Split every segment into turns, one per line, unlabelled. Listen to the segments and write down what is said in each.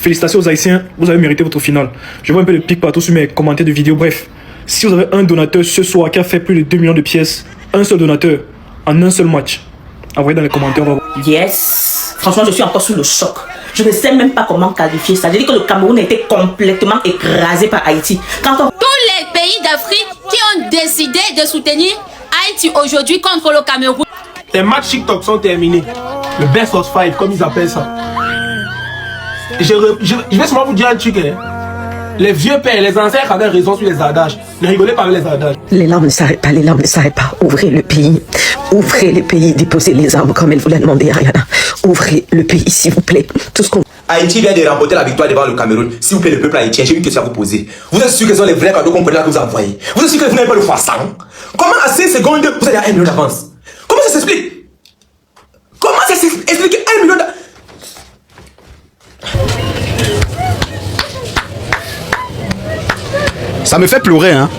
Félicitations aux Haïtiens, vous avez mérité votre finale. Je vois un peu de pic partout sur mes commentaires de vidéos. Bref, si vous avez un donateur ce soir qui a fait plus de 2 millions de pièces, un seul donateur, en un seul match, envoyez dans les commentaires.
Yes. Franchement, je suis encore sous le choc. Je ne sais même pas comment qualifier ça. J'ai dit que le Cameroun a été complètement écrasé par Haïti.
Tous les pays d'Afrique qui ont décidé de soutenir Haïti aujourd'hui contre le Cameroun.
Les matchs TikTok sont terminés. Le best of 5, comme ils appellent ça. Je vais seulement vous dire un truc. Hein. Les vieux pères, les ancêtres avaient raison sur les adages. Ne rigolez pas avec les adages.
Les larmes ne s'arrêtent pas, les larmes ne s'arrêtent pas. Ouvrez le pays. Ouvrez le pays. Déposez les armes comme elle vous l'a demandé, Ariana. Ouvrez le pays, s'il vous plaît. Tout ce qu'on...
Haïti vient de remporter la victoire devant le Cameroun. S'il vous plaît, le peuple haïtien, j'ai une question à vous poser. Vous êtes sûr que ce sont les vrais cadeaux qu'on connaît que vous envoyez? Vous êtes sûr que vous n'avez pas le x100? Comment à 5 secondes vous avez 1 million d'avance? Comment ça s'explique? Comment ça s'explique 1 million d'avance?
Ça me fait pleurer, hein.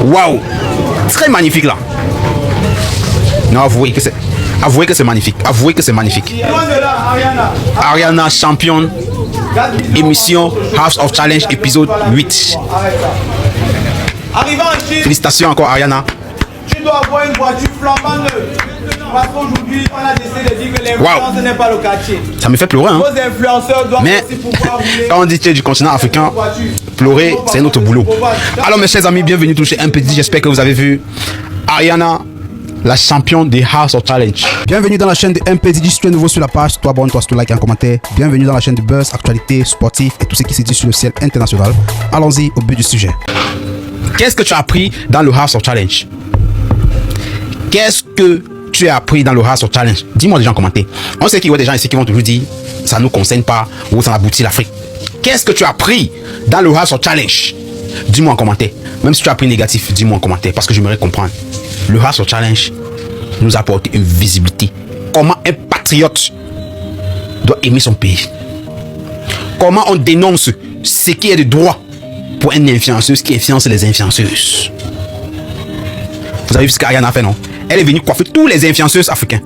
Waouh, très magnifique là. Non, avouez que c'est magnifique. Avouez que c'est magnifique. Ariana, championne. Émission House of Challenge, épisode 8. Félicitations encore, Ariana.
Tu dois avoir une voiture flambant neuve. Parce qu'aujourd'hui, on a décidé de dire que l'influence n'est pas le quartier.
Ça me fait pleurer, hein.
Vos influenceurs doivent aussi pouvoir rouler.
Quand on dit que tu es du continent africain, pleurer, c'est notre boulot. Alors, mes chers amis, bienvenue tous chez MPD. J'espère que vous avez vu Ariana, la championne des House of Challenge. Bienvenue dans la chaîne de MPD. Si tu es nouveau sur la page, toi abonne-toi, toi like et un commentaire. Bienvenue dans la chaîne de buzz, actualité, sportif et tout ce qui se dit sur le ciel international. Allons-y au but du sujet. Qu'est-ce que tu as appris dans le House of Challenge? Qu'est-ce que tu as appris dans le House of Challenge? Dis-moi déjà en commentaire. On sait qu'il y a des gens ici qui vont toujours dire ça ne nous concerne pas ou ça aboutit l'Afrique. Qu'est-ce que tu as appris dans le House of Challenge? Dis-moi en commentaire. Même si tu as appris négatif, dis-moi en commentaire parce que j'aimerais comprendre. Le House of Challenge nous apporte une visibilité. Comment un patriote doit aimer son pays? Comment on dénonce ce qui est de droit pour une influenceuse qui influence les influenceuses? Vous avez vu ce qu'Ariana a fait, non? Elle est venue coiffer tous les influenceuses africains.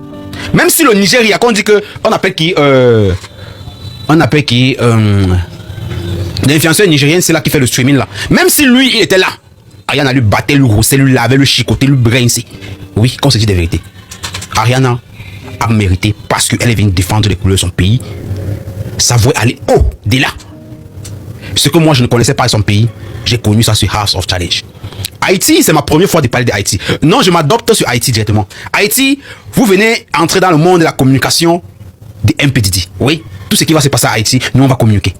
Même si le Nigeria, quand on dit que on appelle l'influenceur nigérien, c'est là qui fait le streaming là. Même si lui, il était là, Ariana lui battait, lui grossait, lui lavait, lui chicotait, lui brinçait. Oui, qu'on se dit des vérités. Ariana a mérité parce qu'elle est venue défendre les couleurs de son pays. Ça voulait aller haut, dès là. Ce que moi je ne connaissais pas de son pays, j'ai connu ça sur House of Challenge. Haïti, c'est ma première fois de parler d'Haïti. Non, je m'adopte sur Haïti directement. Haïti, vous venez entrer dans le monde de la communication de MPDD. Oui, tout ce qui va se passer à Haïti, nous on va communiquer.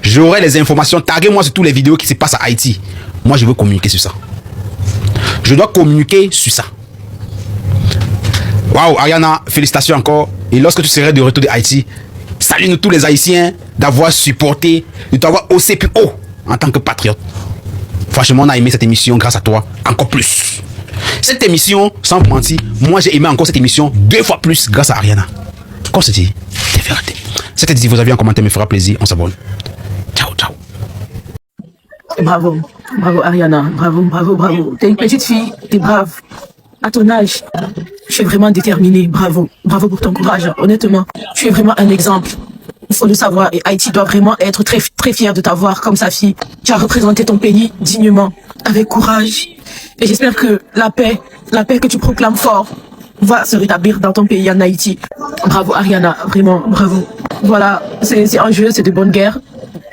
J'aurai les informations, taguez-moi sur toutes les vidéos qui se passent à Haïti. Moi, je veux communiquer sur ça. Je dois communiquer sur ça. Waouh, Ariana, félicitations encore. Et lorsque tu serais de retour de Haïti, salut nous tous les Haïtiens d'avoir supporté, de t'avoir haussé plus haut en tant que patriote. Franchement, on a aimé cette émission grâce à toi, encore plus. Cette émission, sans vous mentir, moi j'ai aimé encore cette émission 2 fois plus grâce à Ariana. Comme c'est dit, c'est vérité. C'était dit, vous avez un commentaire, me fera plaisir, on s'abonne. Ciao, ciao.
Bravo, bravo Ariana, bravo, bravo, bravo. T'es une petite fille, t'es brave. À ton âge, je suis vraiment déterminée, bravo. Bravo pour ton courage, honnêtement. Tu es vraiment un exemple. Il faut le savoir et Haïti doit vraiment être très, très fier de t'avoir comme sa fille. Tu as représenté ton pays dignement, avec courage. Et j'espère que la paix que tu proclames fort va se rétablir dans ton pays en Haïti. Bravo Ariana, vraiment, bravo. Voilà, c'est un jeu, c'est de bonne guerre.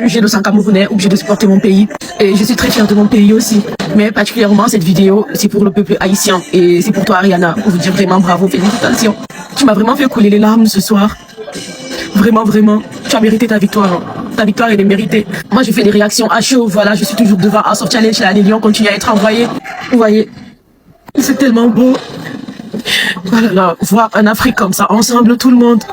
J'ai le sang camerounais, obligé de supporter mon pays. Et je suis très fière de mon pays aussi. Mais particulièrement, cette vidéo, c'est pour le peuple haïtien. Et c'est pour toi Ariana, pour vous dire vraiment bravo, félicitations. Tu m'as vraiment fait couler les larmes ce soir. Vraiment, vraiment, tu as mérité ta victoire. Ta victoire, elle est méritée. Moi, je fais des réactions à chaud. Voilà, je suis toujours devant House of Challenge. Les lions continuent à être envoyés. Vous voyez, c'est tellement beau. Voilà, là, voir un Afrique comme ça, ensemble, tout le monde.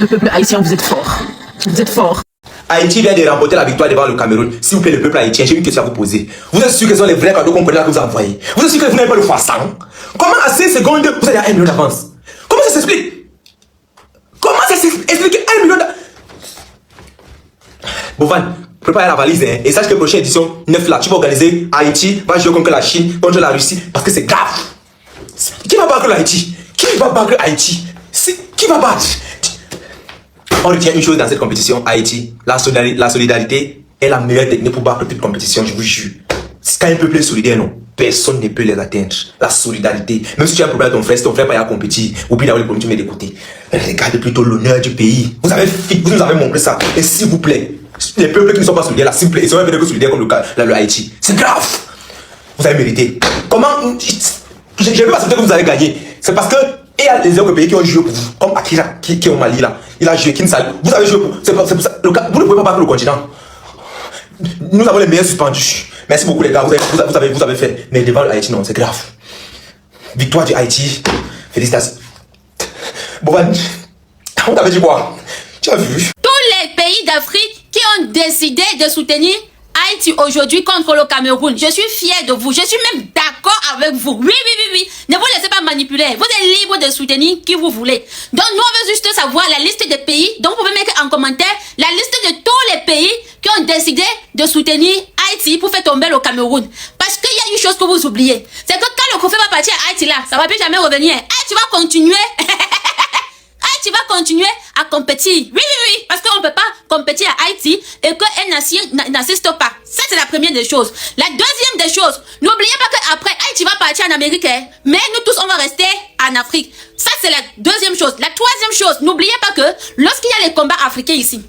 Le peuple haïtien, vous êtes fort. Vous êtes fort.
Haïti vient de remporter la victoire devant le Cameroun. S'il vous plaît, le peuple haïtien, j'ai une question à vous poser. Vous êtes sûr que ce sont les vrais cadeaux qu'on connaît que vous envoyez? Vous êtes sûr que vous n'avez pas le x100? Comment à 5 secondes vous avez 1 million d'avance? Comment ça s'explique? Comment ça s'explique 1 million d'avance? Bovan, prépare la valise hein, et sache que la prochaine édition 9 là, tu vas organiser Haïti, va jouer contre la Chine, contre la Russie, parce que c'est grave. Qui va battre l'Haïti? Qui va battre Haïti? Qui va battre? On retient une chose dans cette compétition, Haïti. La solidarité est la meilleure technique pour battre toute compétition, je vous jure. Quand un peuple est solidaire, non, personne ne peut les atteindre. La solidarité. Même si tu as un problème avec ton frère, si ton frère pas y a compétir, oublie d'avoir les problèmes, tu mets de côté. Regardez plutôt l'honneur du pays. Vous nous avez montré ça. Et s'il vous plaît, les peuples qui ne sont pas solidaires, là, s'il vous plaît, ils sont même pas solidaires comme le Haïti. C'est grave. Vous avez mérité. Comment? Je ne peux pas accepter que vous avez gagné. C'est parce que il y a les autres pays qui ont joué pour vous, comme Akira, qui est au Mali là. Il a joué Kinsal. Vous avez joué pour. C'est pour ça. Vous ne pouvez pas battre le continent. Nous avons les meilleurs suspendus. Merci beaucoup les gars. Vous avez fait. Mais devant le Haïti, non, c'est grave. Victoire du Haïti. Félicitations. Boban, on t'avait dit quoi? Tu as vu?
Tous les pays d'Afrique qui ont décidé de soutenir Haïti aujourd'hui contre le Cameroun. Je suis fier de vous. Je suis même d'accord avec vous. Oui. Ne vous laissez pas manipuler. Vous êtes libre de soutenir qui vous voulez. Donc, nous, on veut juste savoir la liste des pays. Donc, vous pouvez mettre en commentaire la liste de tous les pays qui ont décidé de soutenir Haïti pour faire tomber le Cameroun. Parce qu'il y a une chose que vous oubliez. C'est que quand le trophée va partir à Haïti là, ça ne va plus jamais revenir. Haïti va continuer. Tu vas continuer à compétir. Oui. Parce qu'on ne peut pas compétir à Haïti et qu'un nation n'assiste pas. Ça, c'est la première des choses. La deuxième des choses, n'oubliez pas qu'après, Haïti va partir en Amérique, hein, mais nous tous, on va rester en Afrique. Ça, c'est la deuxième chose. La troisième chose, n'oubliez pas que lorsqu'il y a les combats africains ici,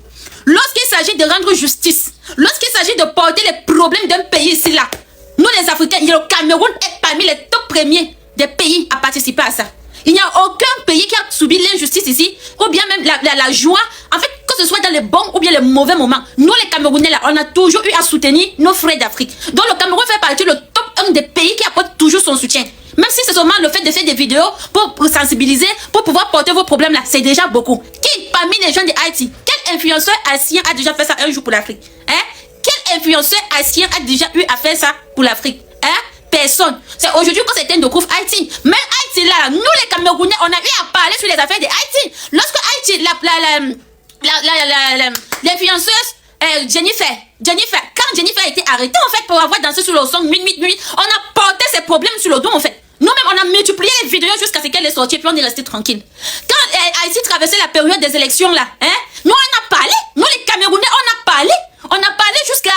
lorsqu'il s'agit de rendre justice, lorsqu'il s'agit de porter les problèmes d'un pays ici, là, nous les Africains, le Cameroun est parmi les top premiers des pays à participer à ça. Il n'y a aucun pays qui a subi l'injustice ici, ou bien même la joie, en fait, que ce soit dans les bons ou bien les mauvais moments. Nous, les Camerounais, là, on a toujours eu à soutenir nos frères d'Afrique. Donc, le Cameroun fait partie du top 1 des pays qui apporte toujours son soutien. Même si c'est seulement le fait de faire des vidéos pour sensibiliser, pour pouvoir porter vos problèmes là, c'est déjà beaucoup. Qui, parmi les gens de Haïti, quel influenceur haïtien a déjà fait ça un jour pour l'Afrique? Quel influenceur haïtien a déjà eu à faire ça pour l'Afrique? Personne. C'est aujourd'hui que c'était de couvre Haïti. Même Haïti là, nous les Camerounais, on a eu à parler sur les affaires de Haïti. Lorsque Haïti, l'influenceuse Jennifer, quand Jennifer a été arrêtée en fait pour avoir dansé sur le son nuit, on a porté ses problèmes sur le dos en fait. Nous-mêmes, on a multiplié les vidéos jusqu'à ce qu'elle est sortie, puis on est resté tranquille. Quand Haïti traversait la période des élections là, nous on a parlé, nous les Camerounais, on a parlé jusqu'à,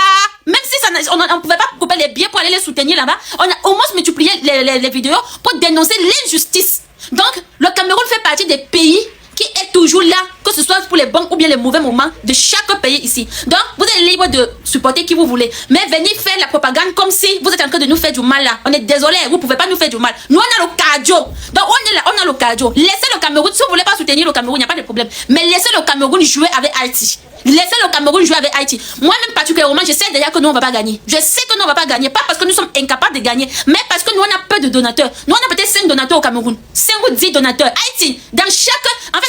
même si on ne pouvait pas couper les billets pour aller les soutenir là-bas, on a au moins multiplié les vidéos pour dénoncer l'injustice. Donc, le Cameroun fait partie des pays qui est toujours là, que ce soit pour les bons ou bien les mauvais moments de chaque pays ici. Donc, vous êtes libre de supporter qui vous voulez. Mais venez faire la propagande comme si vous êtes en train de nous faire du mal là. On est désolé, vous ne pouvez pas nous faire du mal. Nous, on a le cardio. Donc, on est là, on a le cardio. Laissez le Cameroun, si vous ne voulez pas soutenir le Cameroun, il n'y a pas de problème. Mais laissez le Cameroun jouer avec Haïti. Laissez le Cameroun jouer avec Haïti. Moi-même particulièrement, je sais déjà que nous, on ne va pas gagner. Je sais que nous, on ne va pas gagner. Pas parce que nous sommes incapables de gagner, mais parce que nous, on a peu de donateurs. Nous, on a peut-être 5 donateurs au Cameroun. 5 ou 10 donateurs. Haïti,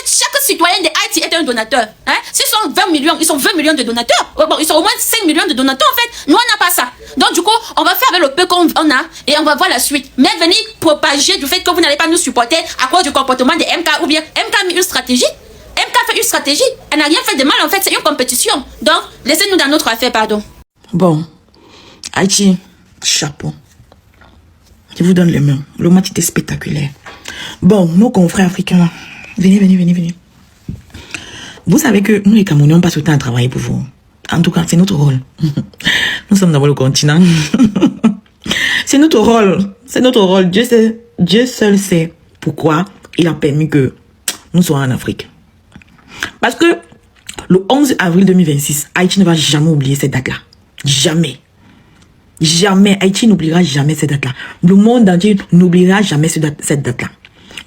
chaque citoyen de Haïti est un donateur. S'ils sont 20 millions, ils sont 20 millions de donateurs. Bon, ils sont au moins 5 millions de donateurs en fait. Nous, on n'a pas ça. Donc, du coup, on va faire avec le peu qu'on a et on va voir la suite. Mais venez propager du fait que vous n'allez pas nous supporter à cause du comportement de MK ou bien MK a mis une stratégie. MK fait une stratégie. Elle n'a rien fait de mal en fait. C'est une compétition. Donc, laissez-nous dans notre affaire, pardon.
Bon, Haïti, chapeau. Je vous donne les mains. Le match était spectaculaire. Bon, nos confrères africains, venez. Vous savez que nous, les Camerounais, on passe le temps à travailler pour vous. En tout cas, c'est notre rôle. Nous sommes dans le continent. C'est notre rôle. Dieu seul sait pourquoi il a permis que nous soyons en Afrique. Parce que le 11 avril 2026, Haïti ne va jamais oublier cette date-là. Jamais. Haïti n'oubliera jamais cette date-là. Le monde entier n'oubliera jamais cette date-là.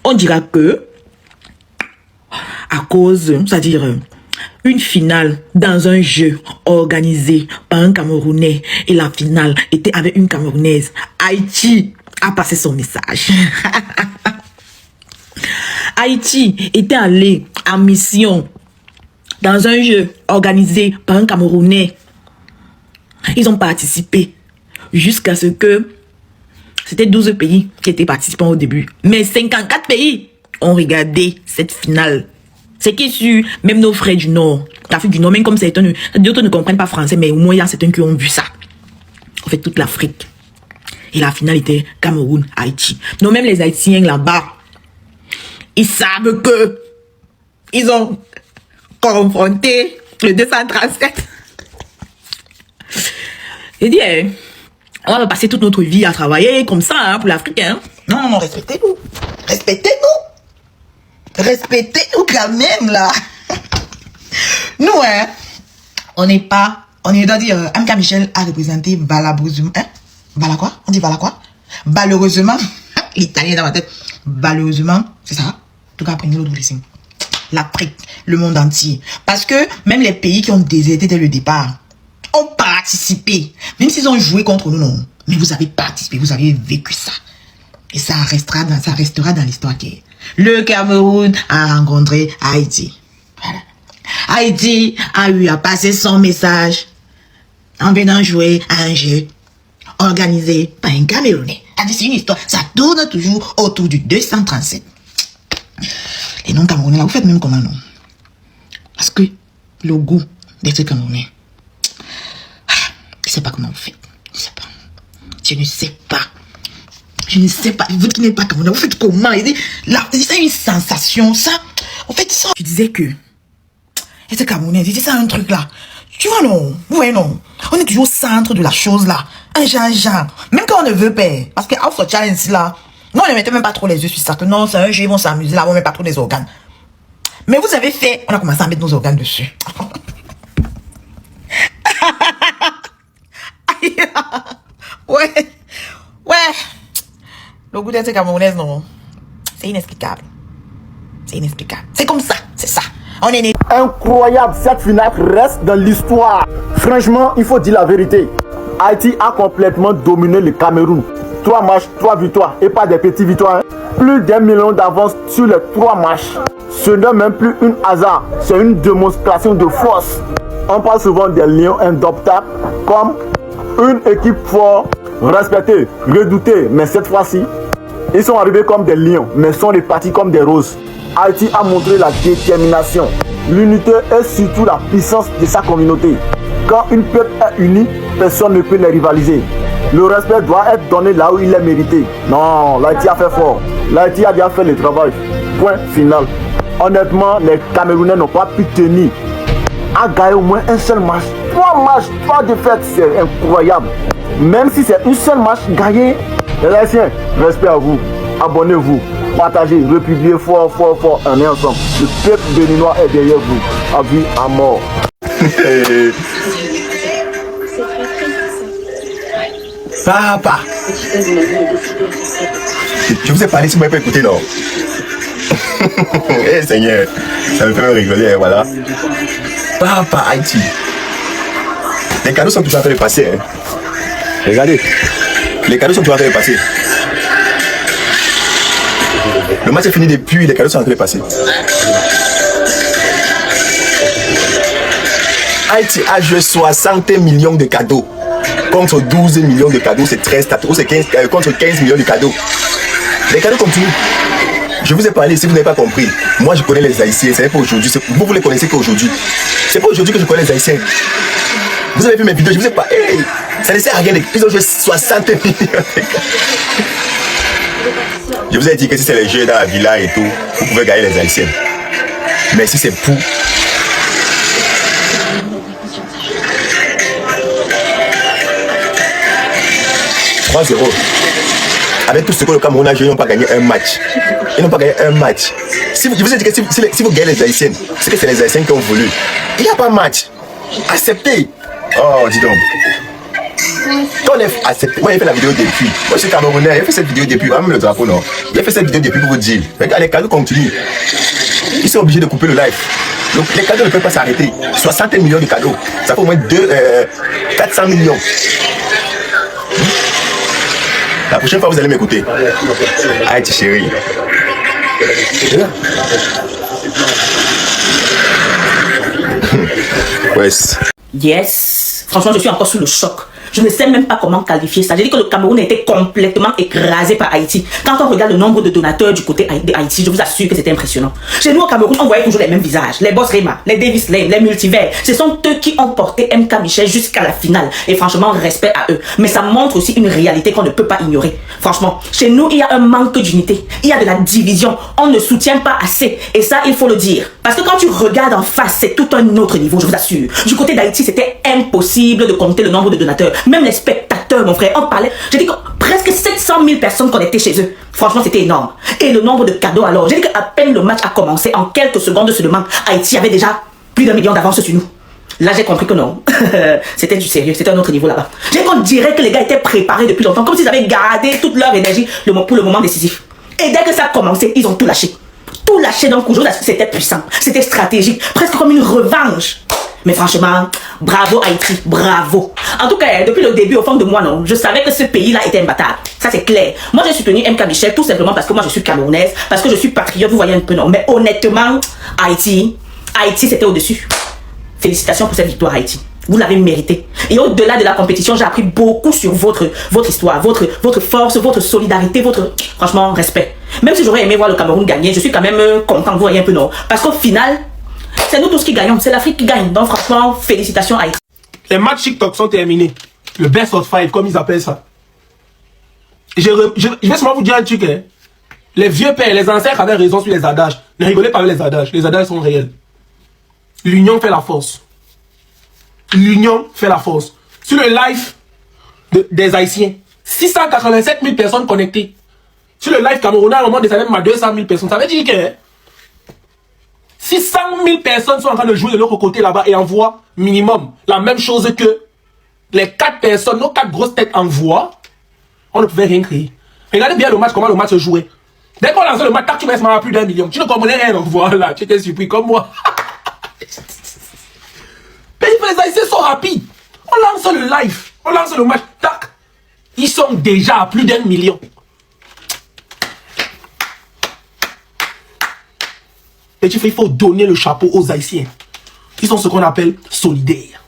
On dira que, à cause, c'est-à-dire une finale dans un jeu organisé par un Camerounais et la finale était avec une Camerounaise, Haïti a passé son message. Haïti était allé en mission dans un jeu organisé par un Camerounais. Ils ont participé jusqu'à ce que c'était 12 pays qui étaient participants au début. Mais 54 pays ont regardé cette finale. C'est qui est sûr, même nos frères du Nord, l'Afrique du Nord, même comme certains, d'autres ne comprennent pas français, mais au moins il y a certains qui ont vu ça. En fait, toute l'Afrique. Et la finale était Cameroun, Haïti. Non, même les Haïtiens là-bas, ils savent que ils ont confronter le 237. J'ai dit, on va passer toute notre vie à travailler comme ça hein, pour l'Afrique. Hein. Non, non, respectez-nous. Respectez-nous. Respectez-nous quand même, là. Nous, hein, on est, doit dire, Amka Michel a représenté valabreusement. Hein? Vala quoi? On dit vala quoi? Malheureusement, l'italien dans ma tête. Malheureusement, c'est ça. En tout cas, prenez l'autre blessing. L'Afrique, le monde entier. Parce que même les pays qui ont déserté dès le départ ont participé. Même s'ils ont joué contre nous, non. Mais vous avez participé, vous avez vécu ça. Et ça restera dans l'histoire qui est. Le Cameroun a rencontré Haïti. Voilà. Haïti a eu à passer son message en venant jouer à un jeu organisé par un Camerounais. C'est une histoire, ça tourne toujours autour du 237. Les noms camerounais, là, vous faites même comment, non? Parce que le goût d'être camerounais, je ne sais pas comment vous faites. Je ne sais pas. Je ne sais pas. Vous qui n'êtes pas camerounais, vous faites comment? C'est une sensation, ça. En fait, ça. Je disais que être camerounais, c'est ça un truc là. Tu vois, non? Ouais, non. On est toujours au centre de la chose là. Un genre. Même quand on ne veut pas. Parce que House of Challenge là, non, on ne mettait même pas trop les yeux sur ça. Non, c'est un jeu, ils vont s'amuser là, on ne met pas trop les organes. Mais vous avez fait, on a commencé à mettre nos organes dessus. Ouais. Le goût d'être camerounaise, non. C'est inexplicable. C'est comme ça, c'est ça. On est né.
Incroyable, cette finale reste dans l'histoire. Franchement, il faut dire la vérité. Haïti a complètement dominé le Cameroun. 3 matchs, 3 victoires et pas des petites victoires. Hein. Plus d'1 million d'avance sur les 3 matchs. Ce n'est même plus un hasard, c'est une démonstration de force. On parle souvent des lions indomptables comme une équipe forte, respectée, redoutée, mais cette fois-ci, ils sont arrivés comme des lions, mais sont repartis comme des roses. Haïti a montré la détermination, l'unité et surtout la puissance de sa communauté. Quand une peuple est unie, personne ne peut les rivaliser. Le respect doit être donné là où il est mérité. Non, l'Haïti a fait fort. L'Haïti a déjà fait le travail. Point final. Honnêtement, les Camerounais n'ont pas pu tenir à gagner au moins un seul match. 3 matchs, 3 défaites, c'est incroyable. Même si c'est un seul match gagné, les Haïtiens, respect à vous. Abonnez-vous, partagez, republiez fort, on est ensemble. Le peuple béninois est derrière vous, à vie, à mort.
Papa, je vous ai parlé si vous m'avez pas écouté, non? Eh Seigneur, ça me fait me rigoler, voilà. Papa, Haïti. Les cadeaux sont toujours en train de passer. Hein. Regardez, les cadeaux sont toujours en train de passer. Le match est fini depuis, les cadeaux sont en train de passer. Haïti a joué 60 millions de cadeaux. Contre 12 millions de cadeaux, c'est 13 ou c'est 15, contre 15 millions de cadeaux. Les cadeaux continuent. Je vous ai parlé, si vous n'avez pas compris. Moi, je connais les Haïtiens, c'est pas aujourd'hui. Vous les connaissez qu'aujourd'hui. C'est pas aujourd'hui que je connais les Haïtiens. Vous avez vu mes vidéos, je vous ai pas. Hey, ça ne sert à rien. Ils ont joué 60 millions de cadeaux. Je vous ai dit que si c'est les jeux dans la villa et tout, vous pouvez gagner les Haïtiens. Mais si c'est pour. « 3-0. Avec tout ce que le Cameroun a joué, ils n'ont pas gagné un match. Ils n'ont pas gagné un match. Je vous ai dit que si vous gagnez les Haïtiens, c'est que c'est les Haïtiens qui ont voulu. Il n'y a pas de match. Acceptez. Oh, dis donc. Quand on est accepté, moi j'ai fait la vidéo depuis. Moi je suis Camerounais, j'ai fait cette vidéo depuis. Même le drapeau, non. J'ai fait cette vidéo depuis pour vous dire. Regarde, les cadeaux continuent. Ils sont obligés de couper le live. Donc les cadeaux ne peuvent pas s'arrêter. 60 millions de cadeaux. Ça fait au moins 400 millions. La prochaine fois, vous allez m'écouter. Haïti chérie.
Yes. Franchement, je suis encore sous le choc. Je ne sais même pas comment qualifier ça. J'ai dit que le Cameroun a été complètement écrasé par Haïti. Quand on regarde le nombre de donateurs du côté d'Haïti, je vous assure que c'était impressionnant. Chez nous au Cameroun, on voyait toujours les mêmes visages. Les Boss Rema, les Davis Lane, les Multivers. Ce sont eux qui ont porté MK Michel jusqu'à la finale. Et franchement, respect à eux. Mais ça montre aussi une réalité qu'on ne peut pas ignorer. Franchement, chez nous, il y a un manque d'unité. Il y a de la division. On ne soutient pas assez. Et ça, il faut le dire. Parce que quand tu regardes en face, c'est tout un autre niveau, je vous assure. Du côté d'Haïti, c'était impossible de compter le nombre de donateurs. Même les spectateurs, mon frère, on parlait. J'ai dit que presque 700 000 personnes connectées chez eux. Franchement, c'était énorme. Et le nombre de cadeaux alors. J'ai dit qu'à peine le match a commencé, en quelques secondes seulement, Haïti avait déjà plus d'1 million d'avance sur nous. Là, j'ai compris que non. C'était du sérieux. C'était un autre niveau là-bas. J'ai qu'on dirait que les gars étaient préparés depuis longtemps, comme s'ils avaient gardé toute leur énergie pour le moment décisif. Et dès que ça a commencé, ils ont tout lâché. Tout lâché d'un coup. C'était puissant. C'était stratégique. Presque comme une revanche. Mais franchement, bravo Haïti, bravo. En tout cas, depuis le début, au fond de moi, non, je savais que ce pays-là était imbattable. Ça, c'est clair. Moi, j'ai soutenu MK Michel tout simplement parce que moi, je suis camerounaise, parce que je suis patriote, vous voyez un peu, non. Mais honnêtement, Haïti, c'était au-dessus. Félicitations pour cette victoire, Haïti. Vous l'avez mérité. Et au-delà de la compétition, j'ai appris beaucoup sur votre histoire, votre force, votre solidarité, franchement, respect. Même si j'aurais aimé voir le Cameroun gagner, je suis quand même content, vous voyez un peu, non. Parce qu'au final, c'est nous tous qui gagnons, c'est l'Afrique qui gagne. Donc franchement, félicitations à Haïti.
Les matchs TikTok sont terminés. Le best of 5, comme ils appellent ça. Je vais seulement vous dire un truc. Hein. Les vieux pères, les ancêtres avaient raison sur les adages. Ne rigolez pas avec les adages. Les adages sont réels. L'union fait la force. L'union fait la force. Sur le live des Haïtiens, 687 000 personnes connectées. Sur le live camerounais, au moment des années, 200 000 personnes. Ça veut dire que 600 000 personnes sont en train de jouer de l'autre côté là-bas et envoient minimum la même chose que les 4 personnes, nos 4 grosses têtes envoient. On ne pouvait rien créer. Regardez bien le match, comment le match se jouait. Dès qu'on lançait le match, tu restes à plus d'1 million. Tu ne comprenais rien, donc voilà, tu étais surpris comme moi. Mais les Haïtiens sont rapides. On lance le live, on lance le match, tac. Ils sont déjà à plus d'1 million. Et tu fais, il faut donner le chapeau aux Haïtiens. Ils sont ce qu'on appelle solidaires.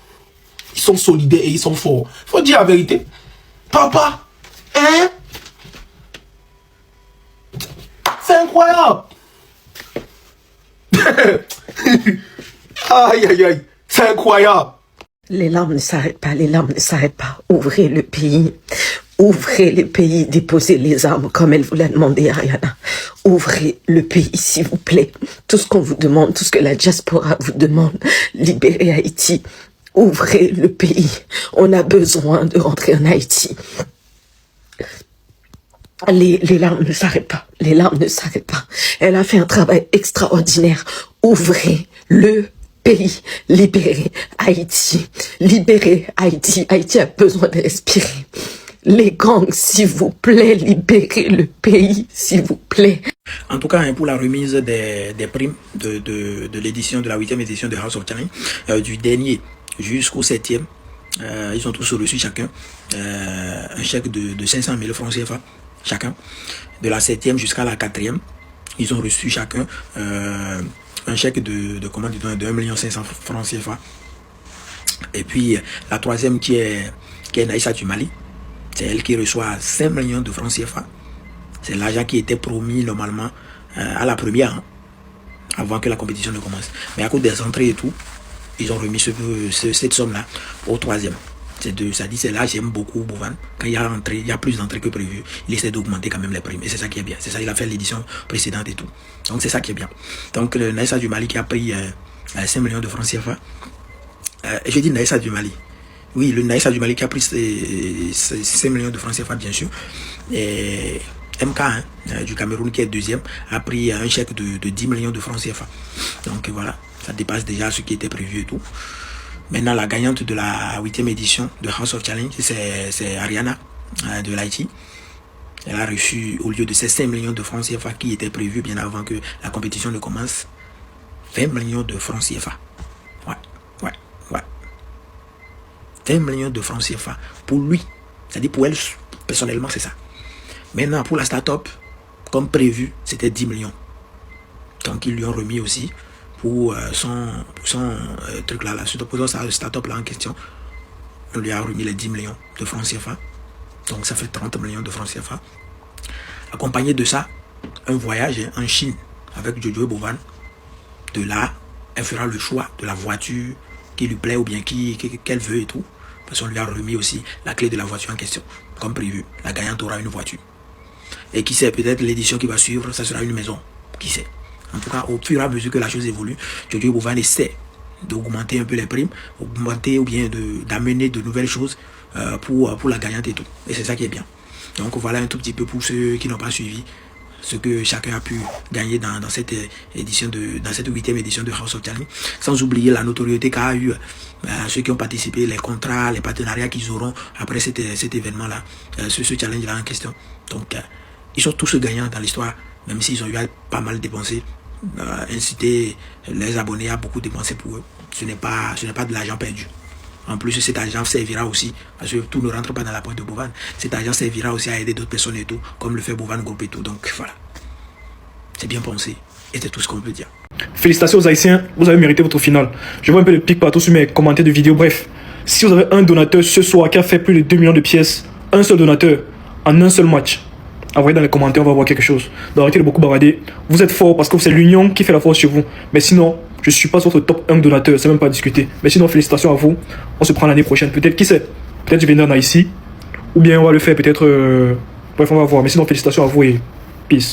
Ils sont solidaires et ils sont forts. Il faut dire la vérité. Papa, hein? C'est incroyable. Aïe, aïe, aïe. C'est incroyable.
Les larmes ne s'arrêtent pas, les larmes ne s'arrêtent pas. Ouvrez le pays. Ouvrez le pays, déposez les armes comme elle vous l'a demandé, Ariana. Ouvrez le pays, s'il vous plaît. Tout ce qu'on vous demande, tout ce que la diaspora vous demande, libérez Haïti. Ouvrez le pays. On a besoin de rentrer en Haïti. Les larmes ne s'arrêtent pas. Les larmes ne s'arrêtent pas. Elle a fait un travail extraordinaire. Ouvrez le pays. Libérez Haïti. Libérez Haïti. Haïti a besoin de respirer. Les gangs, s'il vous plaît, libérez le pays, s'il vous plaît.
En tout cas, pour la remise des primes de l'édition, de la 8e édition de House of Challenge, du dernier jusqu'au 7e, ils ont tous reçu chacun un chèque de 500 000 francs CFA, chacun. De la 7e jusqu'à la 4e, ils ont reçu chacun un chèque de 1 500 000 francs CFA. Et puis, la 3e qui est Naïssa du Mali, c'est elle qui reçoit 5 millions de francs CFA. C'est l'argent qui était promis normalement à la première, hein, avant que la compétition ne commence. Mais à cause des entrées et tout, ils ont remis cette somme-là au 3e. Ça dit, c'est là, j'aime beaucoup Bovan. Quand il y a plus d'entrées que prévu, il essaie d'augmenter quand même les primes. Et c'est ça qui est bien. C'est ça, il a fait l'édition précédente et tout. Donc c'est ça qui est bien. Donc le Naïssa du Mali qui a pris 5 millions de francs CFA. Je dis Naïssa du Mali. Oui, le Naïssa du Mali qui a pris 5 millions de francs CFA, bien sûr. Et MK du Cameroun qui est 2e a pris un chèque de 10 millions de francs CFA. Donc voilà, ça dépasse déjà ce qui était prévu et tout. Maintenant, la gagnante de la 8e édition de House of Challenge, c'est Ariana de l'Haïti. Elle a reçu, au lieu de ces 5 millions de francs CFA qui étaient prévus bien avant que la compétition ne commence, 20 millions de francs CFA. Ouais. 20 millions de francs CFA pour lui. C'est-à-dire pour elle, personnellement, c'est ça. Maintenant, pour la start-up, comme prévu, c'était 10 millions. Donc, ils lui ont remis aussi pour son truc là, supposons ça, le start-up là en question, on lui a remis les 10 millions de francs CFA. Donc ça fait 30 millions de francs CFA. Accompagné de ça, un voyage en Chine avec Jojo Bovan. De là, elle fera le choix de la voiture qui lui plaît ou bien qu'elle veut et tout. Parce qu'on lui a remis aussi la clé de la voiture en question. Comme prévu, la gagnante aura une voiture. Et qui sait, peut-être l'édition qui va suivre, ça sera une maison. Qui sait. En tout cas, au fur et à mesure que la chose évolue, Jojo Bovan essaie d'augmenter un peu les primes, augmenter ou bien d'amener de nouvelles choses pour la gagnante et tout. Et c'est ça qui est bien. Donc voilà un tout petit peu pour ceux qui n'ont pas suivi ce que chacun a pu gagner dans cette édition dans cette 8e édition de House of Challenge, sans oublier la notoriété qu'a eu ceux qui ont participé, les contrats, les partenariats qu'ils auront après cet événement-là, ce challenge-là en question. Donc ils sont tous gagnants dans l'histoire, même s'ils ont eu pas mal dépensé. Inciter les abonnés à beaucoup dépenser pour eux. Ce n'est pas de l'argent perdu. En plus, cet argent servira aussi, parce que tout ne rentre pas dans la poche de Bovan, cet argent servira aussi à aider d'autres personnes et tout, comme le fait Bovan Group et tout. Donc voilà, c'est bien pensé et c'est tout ce qu'on peut dire.
Félicitations aux Haïtiens, vous avez mérité votre finale. Je vois un peu de pic partout sur mes commentaires de vidéos. Bref, si vous avez un donateur ce soir qui a fait plus de 2 millions de pièces, un seul donateur, en un seul match, envoyez dans les commentaires, on va voir quelque chose. Donc arrêtez de beaucoup barader. Vous êtes fort parce que c'est l'union qui fait la force chez vous. Mais sinon, je ne suis pas votre top 1 donateur, c'est même pas à discuter. Mais sinon, félicitations à vous. On se prend l'année prochaine. Peut-être, qui sait, peut-être je viendrai en Haïti. Ou bien on va le faire peut-être... Bref, on va voir. Mais sinon, félicitations à vous et peace.